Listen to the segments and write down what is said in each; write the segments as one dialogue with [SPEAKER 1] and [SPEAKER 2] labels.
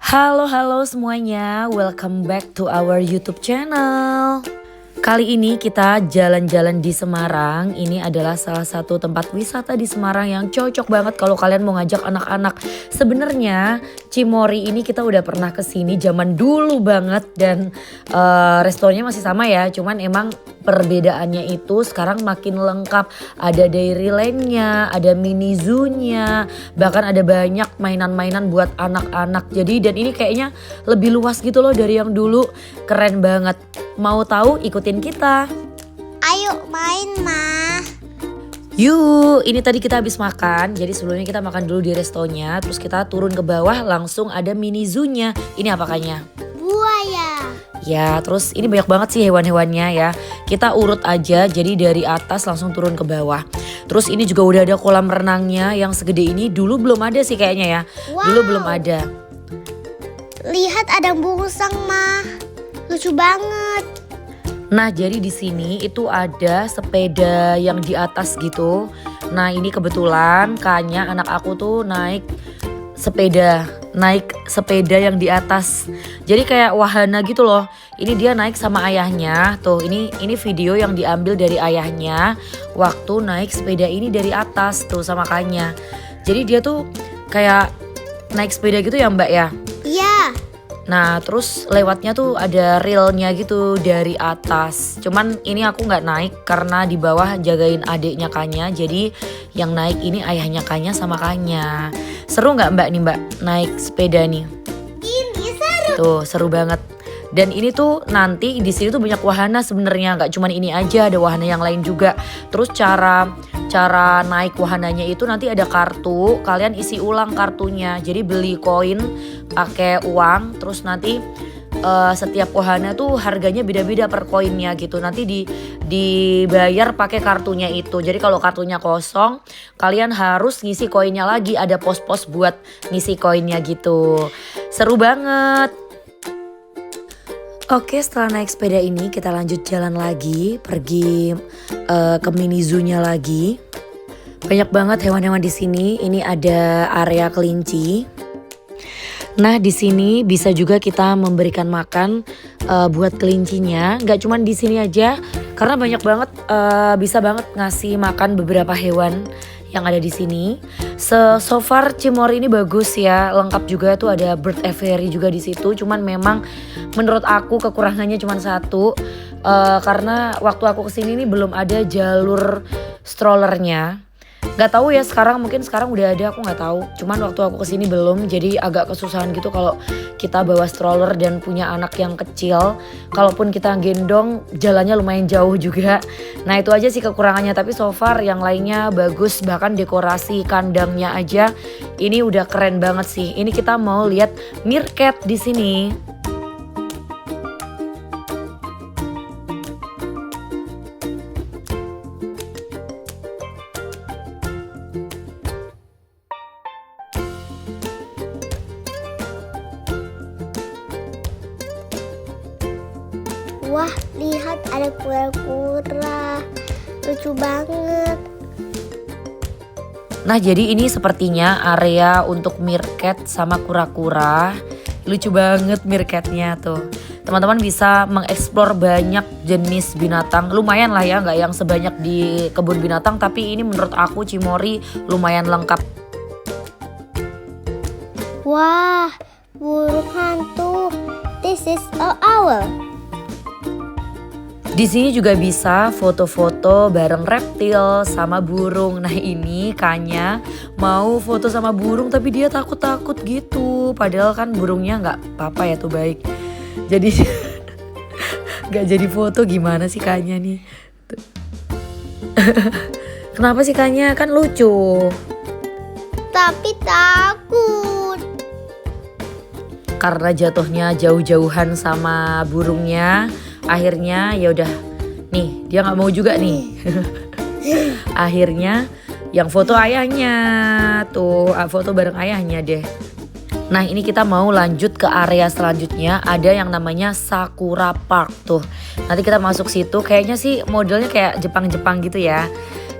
[SPEAKER 1] Halo semuanya, welcome back to our YouTube channel. Kali ini kita jalan-jalan di Semarang. Ini adalah salah satu tempat wisata di Semarang yang cocok banget kalau kalian mau ngajak anak-anak. Sebenarnya Cimory ini kita udah pernah kesini zaman dulu banget dan restonya masih sama ya. Cuman emang perbedaannya itu sekarang makin lengkap. Ada Dairyland-nya, ada mini zoo-nya, bahkan ada banyak mainan-mainan buat anak-anak. Jadi dan ini kayaknya lebih luas gitu loh dari yang dulu. Keren banget. Mau tahu ikutin kita.
[SPEAKER 2] Ayo main, Ma.
[SPEAKER 1] Yuk, ini tadi kita habis makan. Jadi sebelumnya kita makan dulu di restonya, terus kita turun ke bawah langsung ada mini zoo-nya. Ini apa kayaknya?
[SPEAKER 2] Buaya.
[SPEAKER 1] Ya, terus ini banyak banget sih hewan-hewannya ya. Kita urut aja, jadi dari atas langsung turun ke bawah. Terus ini juga udah ada kolam renangnya yang segede ini. Dulu belum ada sih kayaknya ya.
[SPEAKER 2] Wow.
[SPEAKER 1] Dulu belum ada.
[SPEAKER 2] Lihat ada bungsang, Ma. Lucu banget.
[SPEAKER 1] Nah, jadi di sini itu ada sepeda yang di atas gitu. Nah, ini kebetulan kayaknya anak aku tuh naik sepeda yang di atas. Jadi kayak wahana gitu loh. Ini dia naik sama ayahnya. Tuh, ini video yang diambil dari ayahnya waktu naik sepeda ini dari atas tuh sama kakaknya. Jadi dia tuh kayak naik sepeda gitu ya, Mbak ya?
[SPEAKER 2] Iya.
[SPEAKER 1] Nah terus lewatnya tuh ada railnya gitu dari atas. Cuman ini aku gak naik karena di bawah jagain adiknya Kanya. Jadi yang naik ini ayahnya Kanya sama Kanya. Seru gak Mbak nih Mbak naik sepeda nih?
[SPEAKER 2] Ini seru.
[SPEAKER 1] Tuh seru banget. Dan ini tuh nanti di sini tuh banyak wahana sebenarnya, nggak cuman ini aja, ada wahana yang lain juga. Terus cara naik wahananya itu nanti ada kartu, kalian isi ulang kartunya. Jadi beli koin pakai uang, terus nanti setiap wahana tuh harganya beda-beda per koinnya gitu. Nanti dibayar pakai kartunya itu. Jadi kalau kartunya kosong, kalian harus ngisi koinnya lagi. Ada pos-pos buat ngisi koinnya gitu. Seru banget. Oke, setelah naik sepeda ini kita lanjut jalan lagi, pergi ke mini zoo-nya lagi. Banyak banget hewan-hewan di sini. Ini ada area kelinci. Nah, di sini bisa juga kita memberikan makan buat kelincinya. Gak cuma di sini aja, karena banyak banget bisa banget ngasih makan beberapa hewan yang ada di sini. So far Cimory ini bagus ya, lengkap juga tuh, ada bird aviary juga di situ. Cuman memang menurut aku kekurangannya cuma satu, karena waktu aku kesini ini belum ada jalur strollernya. Gak tahu ya sekarang, mungkin sekarang udah ada, aku nggak tahu. Cuman waktu aku kesini belum, jadi agak kesusahan gitu kalau kita bawa stroller dan punya anak yang kecil. Kalaupun kita gendong, jalannya lumayan jauh juga. Nah itu aja sih kekurangannya, tapi so far yang lainnya bagus. Bahkan dekorasi kandangnya aja ini udah keren banget sih. Ini kita mau lihat meerkat di sini.
[SPEAKER 2] Wah, lihat ada kura-kura. Lucu banget.
[SPEAKER 1] Nah jadi ini sepertinya area untuk meerkat sama kura-kura. Lucu banget meerkatnya tuh. Teman-teman bisa mengeksplor banyak jenis binatang. Lumayan lah ya, nggak yang sebanyak di kebun binatang. Tapi ini menurut aku Cimory lumayan lengkap.
[SPEAKER 2] Wah, burung hantu. This is an owl.
[SPEAKER 1] Di sini juga bisa foto-foto bareng reptil sama burung. Nah ini Kanya mau foto sama burung tapi dia takut-takut gitu. Padahal kan burungnya nggak apa-apa ya tuh, baik. Jadi nggak jadi foto, gimana sih Kanya nih? Kenapa sih Kanya? Kan lucu.
[SPEAKER 2] Tapi takut.
[SPEAKER 1] Karena jatuhnya jauh-jauhan sama burungnya. Akhirnya ya udah nih, dia nggak mau juga nih. Akhirnya yang foto ayahnya tuh, foto bareng ayahnya deh. Nah ini kita mau lanjut ke area selanjutnya, ada yang namanya Sakura Park tuh. Nanti kita masuk situ, kayaknya sih modelnya kayak Jepang-Jepang gitu ya.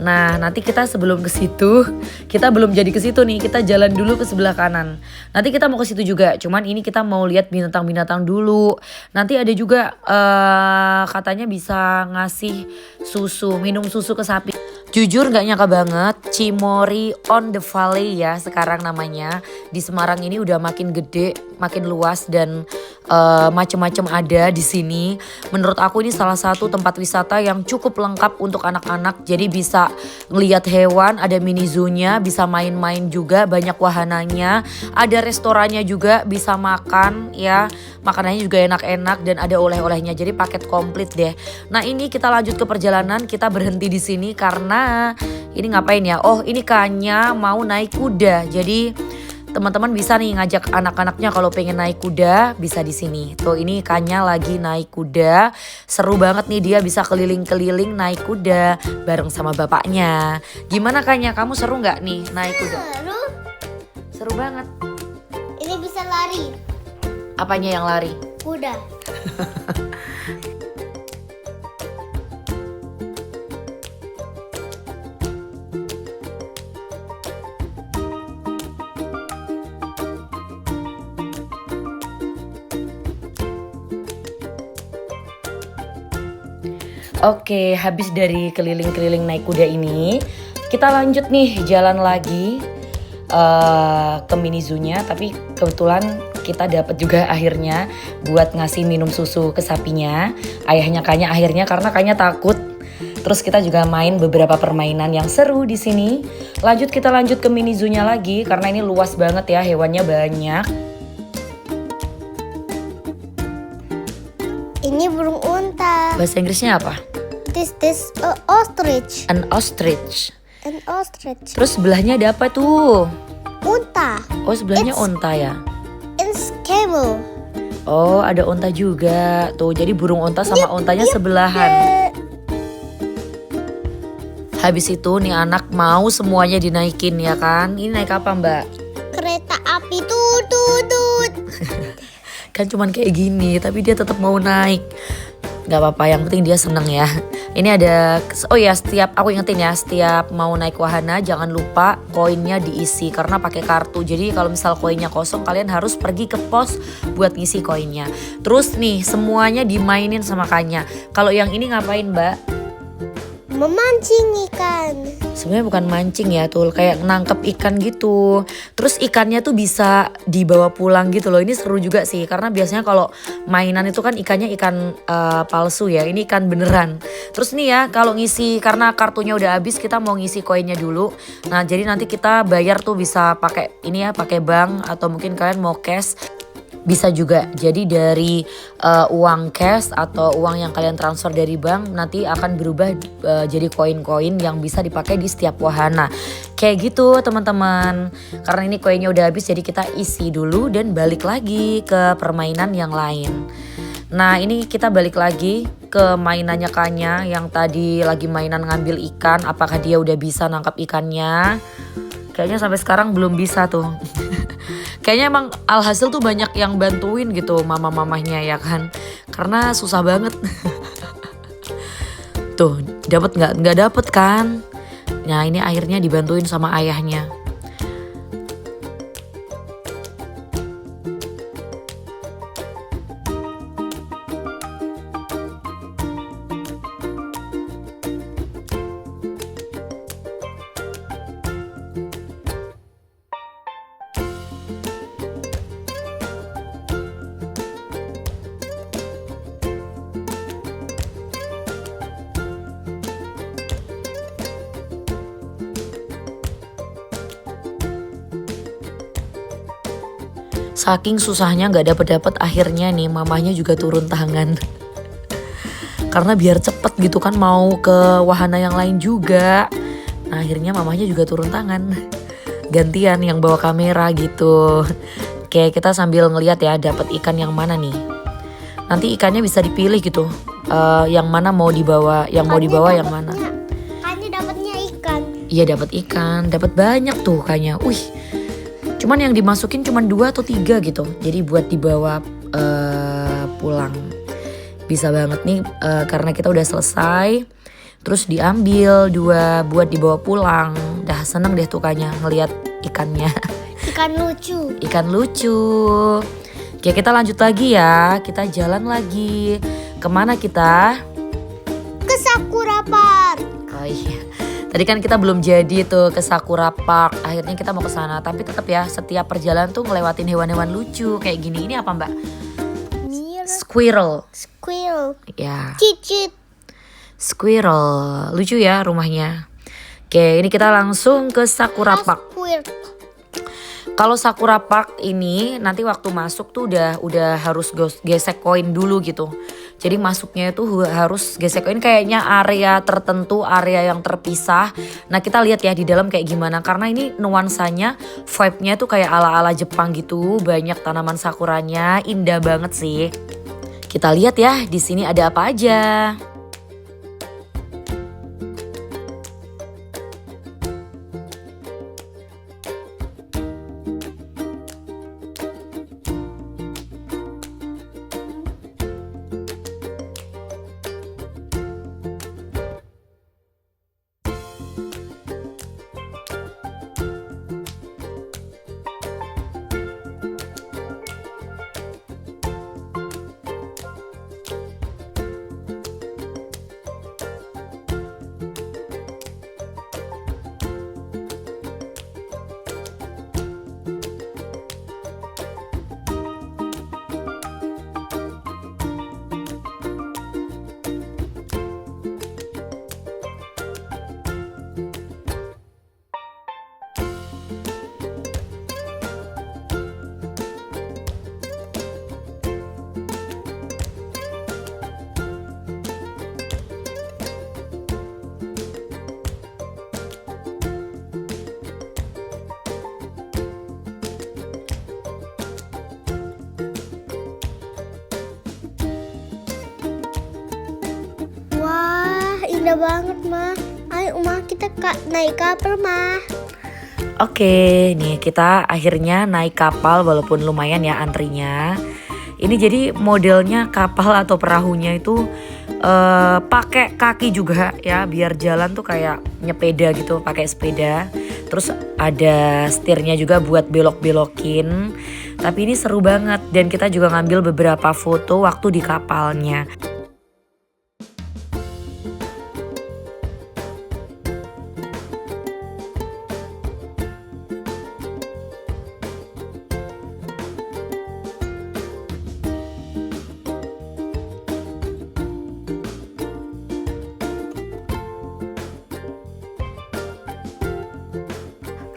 [SPEAKER 1] Nah, nanti kita sebelum ke situ, kita belum jadi ke situ nih, kita jalan dulu ke sebelah kanan. Nanti kita mau ke situ juga, cuman ini kita mau lihat binatang-binatang dulu. Nanti ada juga katanya bisa ngasih susu, minum susu ke sapi. Jujur gak nyangka banget, Cimory on the Valley ya sekarang namanya. Di Semarang ini udah makin gede, makin luas dan macem-macem ada di sini. Menurut aku ini salah satu tempat wisata yang cukup lengkap untuk anak-anak. Jadi bisa ngeliat hewan, ada mini zoo-nya, bisa main-main juga, banyak wahananya. Ada restorannya juga, bisa makan ya. Makanannya juga enak-enak dan ada oleh-olehnya. Jadi paket komplit deh. Nah, ini kita lanjut ke perjalanan, kita berhenti di sini karena ini ngapain ya? Oh, ini Kanya mau naik kuda. Jadi teman-teman bisa nih ngajak anak-anaknya kalau pengen naik kuda bisa di sini. Tuh ini Kanya lagi naik kuda. Seru banget nih, dia bisa keliling-keliling naik kuda bareng sama bapaknya. Gimana Kanya, kamu seru nggak nih naik kuda?
[SPEAKER 2] Seru.
[SPEAKER 1] Seru banget.
[SPEAKER 2] Ini bisa lari.
[SPEAKER 1] Apanya yang lari?
[SPEAKER 2] Kuda.
[SPEAKER 1] Oke, habis dari keliling-keliling naik kuda ini, kita lanjut nih jalan lagi ke mini zoo-nya. Tapi kebetulan kita dapat juga akhirnya buat ngasih minum susu ke sapinya. Ayahnya Kanya akhirnya karena Kanya takut. Terus kita juga main beberapa permainan yang seru di sini. Kita lanjut ke mini zoo-nya lagi karena ini luas banget ya, hewannya banyak.
[SPEAKER 2] Ini burung unta.
[SPEAKER 1] Bahasa Inggrisnya apa?
[SPEAKER 2] This a ostrich.
[SPEAKER 1] An ostrich.
[SPEAKER 2] An ostrich.
[SPEAKER 1] Terus sebelahnya ada apa tuh?
[SPEAKER 2] Unta.
[SPEAKER 1] Oh, sebelahnya unta ya.
[SPEAKER 2] It's camel.
[SPEAKER 1] Oh, ada unta juga. Tuh, jadi burung unta sama untanya sebelahan. Habis itu nih anak mau semuanya dinaikin ya kan? Ini naik apa Mbak?
[SPEAKER 2] Kereta api tut.
[SPEAKER 1] Kan cuman kayak gini, tapi dia tetap mau naik. Gak apa-apa, yang penting dia seneng ya. Ini ada, oh ya aku ingetin ya, setiap mau naik wahana jangan lupa koinnya diisi karena pakai kartu. Jadi kalau misal koinnya kosong kalian harus pergi ke pos buat ngisi koinnya. Terus nih semuanya dimainin sama Kanya. Kalau yang ini ngapain Mbak?
[SPEAKER 2] Memancing ikan.
[SPEAKER 1] Sebenarnya bukan mancing ya, tuh kayak nangkep ikan gitu. Terus ikannya tuh bisa dibawa pulang gitu loh. Ini seru juga sih karena biasanya kalau mainan itu kan ikannya ikan palsu ya. Ini ikan beneran. Terus nih ya kalau ngisi, karena kartunya udah habis kita mau ngisi koinnya dulu. Nah jadi nanti kita bayar tuh bisa pakai ini ya, pakai bank atau mungkin kalian mau cash. Bisa juga, jadi dari uang cash atau uang yang kalian transfer dari bank nanti akan berubah jadi koin-koin yang bisa dipakai di setiap wahana. Kayak gitu teman-teman. Karena ini koinnya udah habis jadi kita isi dulu dan balik lagi ke permainan yang lain. Nah ini kita balik lagi ke mainannya Kanya yang tadi lagi mainan ngambil ikan. Apakah dia udah bisa nangkap ikannya? Kayaknya sampai sekarang belum bisa tuh. Kayaknya emang alhasil tuh banyak yang bantuin gitu mama-mamahnya ya kan. Karena susah banget. Tuh dapat nggak dapet kan. Nah ini akhirnya dibantuin sama ayahnya. Saking susahnya nggak dapet akhirnya nih mamahnya juga turun tangan. Karena biar cepet gitu kan mau ke wahana yang lain juga. Nah akhirnya mamahnya juga turun tangan. Gantian yang bawa kamera gitu. Kayak kita sambil ngeliat ya dapet ikan yang mana nih. Nanti ikannya bisa dipilih gitu. Yang mana mau dibawa, yang mau dibawa yang mana.
[SPEAKER 2] Kayaknya dapatnya ikan.
[SPEAKER 1] Iya dapat ikan, dapat banyak tuh kayaknya. Wih. Cuman yang dimasukin cuman 2 atau 3 gitu. Jadi buat dibawa pulang. Bisa banget nih karena kita udah selesai Terus diambil 2 buat dibawa pulang. Dah seneng deh tuh kayaknya ngeliat ikannya.
[SPEAKER 2] Ikan lucu.
[SPEAKER 1] Ikan lucu. Oke, kita lanjut lagi ya. Kita jalan lagi. Kemana kita?
[SPEAKER 2] Ke Sakura Park.
[SPEAKER 1] Oh iya. Tadi kan kita belum jadi tuh ke Sakura Park. Akhirnya kita mau ke sana. Tapi tetap ya, setiap perjalanan tuh ngelewatin hewan-hewan lucu kayak gini. Ini apa, Mbak? Squirrel.
[SPEAKER 2] Squirrel.
[SPEAKER 1] Ya.
[SPEAKER 2] Cicit.
[SPEAKER 1] Squirrel. Lucu ya rumahnya. Oke, ini kita langsung ke Sakura Park.
[SPEAKER 2] Squirrel.
[SPEAKER 1] Kalau Sakura Park ini nanti waktu masuk tuh udah harus gesek koin dulu gitu. Jadi masuknya itu harus gesek koin, kayaknya area tertentu, area yang terpisah. Nah, kita lihat ya di dalam kayak gimana, karena ini nuansanya, vibe-nya tuh kayak ala-ala Jepang gitu. Banyak tanaman sakuranya, indah banget sih. Kita lihat ya di sini ada apa aja.
[SPEAKER 2] Wah, indah banget, Ma. Ayo, Ma, kita naik kapal, Ma.
[SPEAKER 1] Oke, nih kita akhirnya naik kapal walaupun lumayan ya antrinya. Ini jadi modelnya kapal atau perahunya itu pakai kaki juga ya, biar jalan tuh kayak nyepeda gitu, pakai sepeda. Terus ada setirnya juga buat belok-belokin. Tapi ini seru banget dan kita juga ngambil beberapa foto waktu di kapalnya.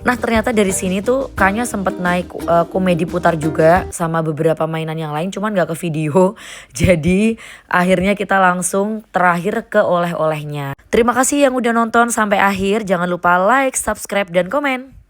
[SPEAKER 1] Nah, ternyata dari sini tuh kayaknya sempet naik komedi putar juga sama beberapa mainan yang lain, cuman gak ke video. Jadi akhirnya kita langsung terakhir ke oleh-olehnya. Terima kasih yang udah nonton sampai akhir. Jangan lupa like, subscribe, dan komen.